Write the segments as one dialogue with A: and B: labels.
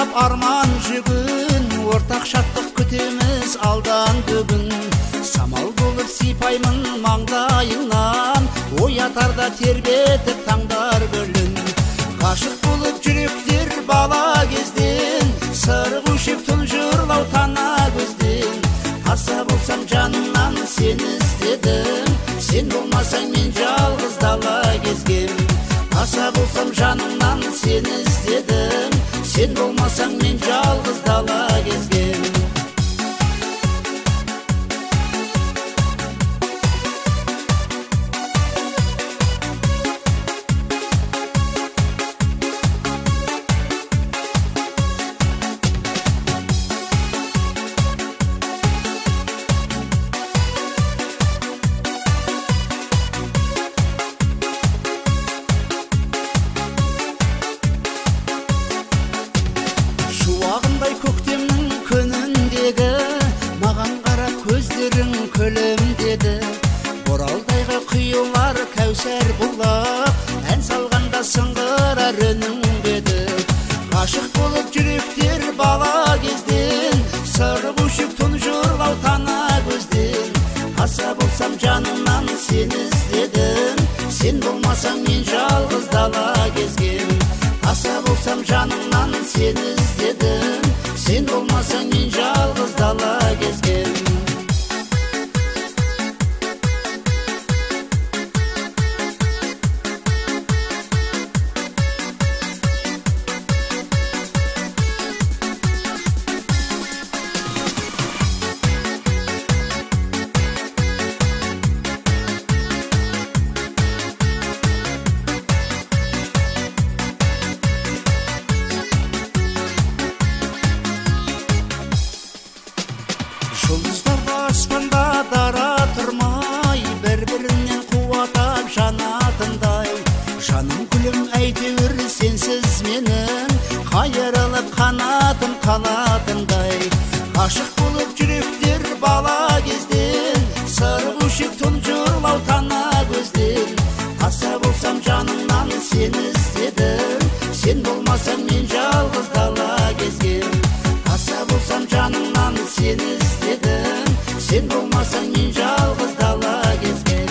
A: тастап арман жүгін, ортақ шаттық күтеміз алдан бүгін. Самал болып сипаймын маңдайыңнан, оятарда тербетіп таңдар гүлін. Ғашық болып жүректер бала кезден, сыр көшіп тұнжырлау тана көзден. Аса болсам жанымнан сені іздедім, сен болмасаң мен жалғыз дала кезгем. Аса болсам жанымнан сені іздедім, сен болмасаң мен жалғыз дала кезгем. Шуағындай көктемнің күніндегі, маған қара көздерің көлем деді. Боралдайға құйылар кәусәр бұлақ, ән салғанда сыңғырар үнің деді. Ғашық болып жүректер бала кезден, сыр көшіп тұнжырлау тана көзден. Аса болсам жанымнан сені іздедім, сен болмасаң мен жалғыз дала кезгем. Аса болсам жанымнан сені іздедім, сен болмасаң мен жалғыз дала кезгем. Жұлдыздар аспанда дара тұрмай, бір-бірінен қуатап жанатындай. Жаным күлім әйтеуір сенсіз менің, қайырылып қанатым қалатындай. Ғашық болып жүректер бала кезден, сыр көшіп тұнжырлау тана көзден. Аса болсам жанымнан сені іздедім, сен болмасаң мен жалғыз дала кезгем. Аса болсам жанымнан сені іздедім, сен болмасаң мен жалғыз дала кезгем.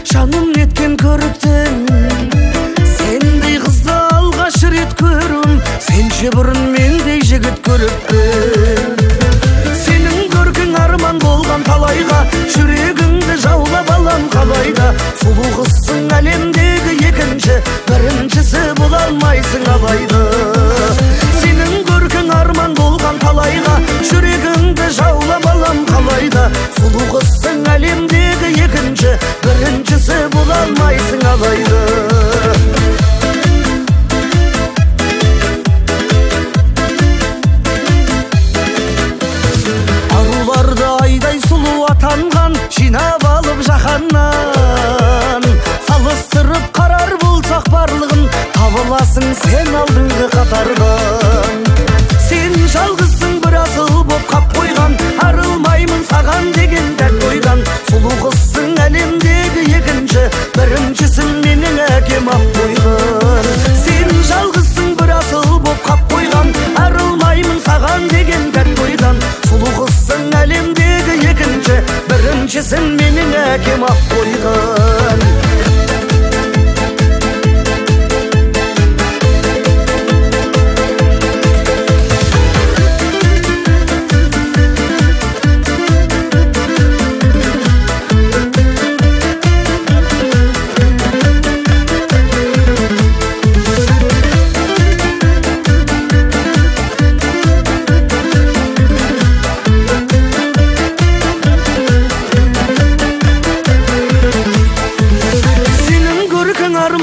A: Жаным неткен көріктің, сендей қызды алғаш рет көрім, сенше бұрын мендей жігіт көріппін. Сенің көркің арман болған талайға, жүрегіңді жаулап алам қалайда. Сұлу қызсың әлемдегі екінші, біріншісі бола алмайсың алайда. Сенің көркің арман болған талайға, жүрегіңді жаулап алам қалайда. Сұлу қызсың әлемдегі екінші, біріншісі бола алмайсың алайда. Аруларды айдай сұлу атанған, жинап алып жаһаннан. Салыстырып қарар болсақ барлығын, табыласың сен алдыңғы қатардан. Сен жалғызсың бір асыл боп қап қойған, арылмаймын саған деген дәт ойдан. Сұлу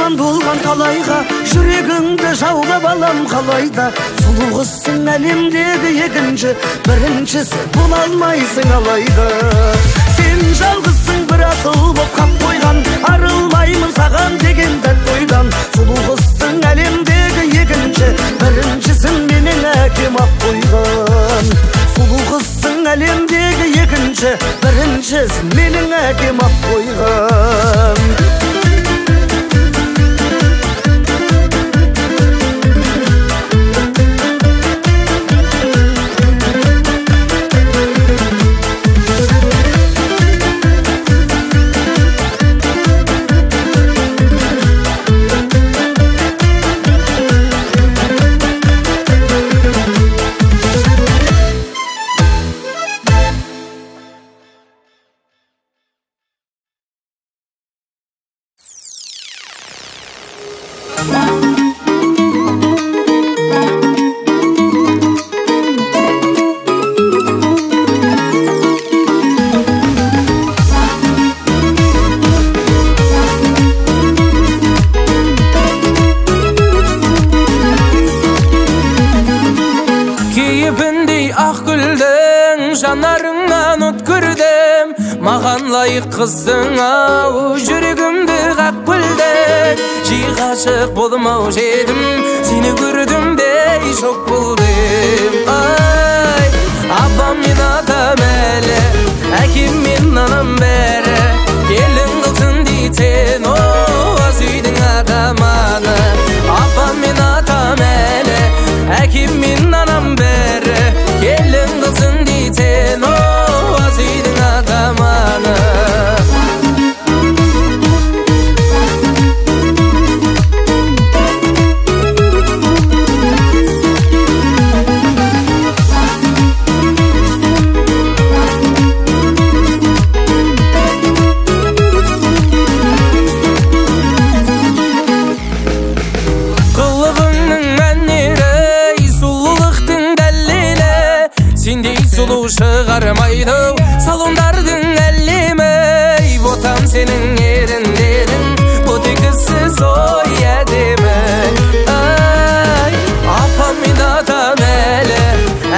A: арман болған талайға жүрегіңді жаулап алам қалайда. Сұлу қызсың әлемдегі екінші, біріншісі бола алмайсың алайда. Сен жалғызсың бір асыл боп қап қойған, арылмаймын саған деген тәтті ойдан. Сұлу қызсың әлемдегі екінші, біріншісін менің әкем ап қойған. Сұлу қызсың әлемдегі екінші, біріншісін менің әкем ап қойған.
B: Kızdın ау, жүрегімді қақ білдің. Жиі ғашық болмаушы едім, сені көрдімдей шок болдым. Ай, апам мен атам әлі, әкем мен анам бәрі, келін қылсын дейтін, аз үйдің атаманы. Апам мен атам әлі, әкем мен анам бәрі, келін қылсын дейтін, аз үйдің атаманы. Шығармайды салондардың әлемі, ботам сенің еріндерің, ботекісіз ой әдемі. Ай, апам мен атам әлі,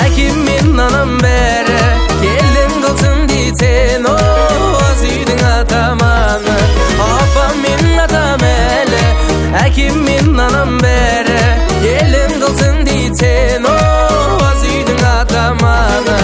B: әкем мен анам бәрі, келін қылсын дейтін, аз үйдің атаманы. Апам мен атам әлі, әкем мен анам бәрі, келін қылсын дейтін, аз үйдің атаманы.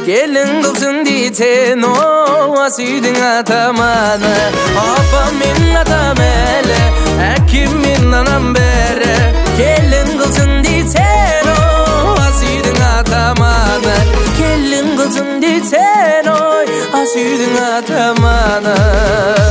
B: Gelin kılsın deйтін, аз үйдің атаманы. Апам мен атам әлі, әкем мен анам бәрі, келін кылсын дейтін, аз үйдің атаманы. Келін кылсын дейтін, аз үйдің атаманы.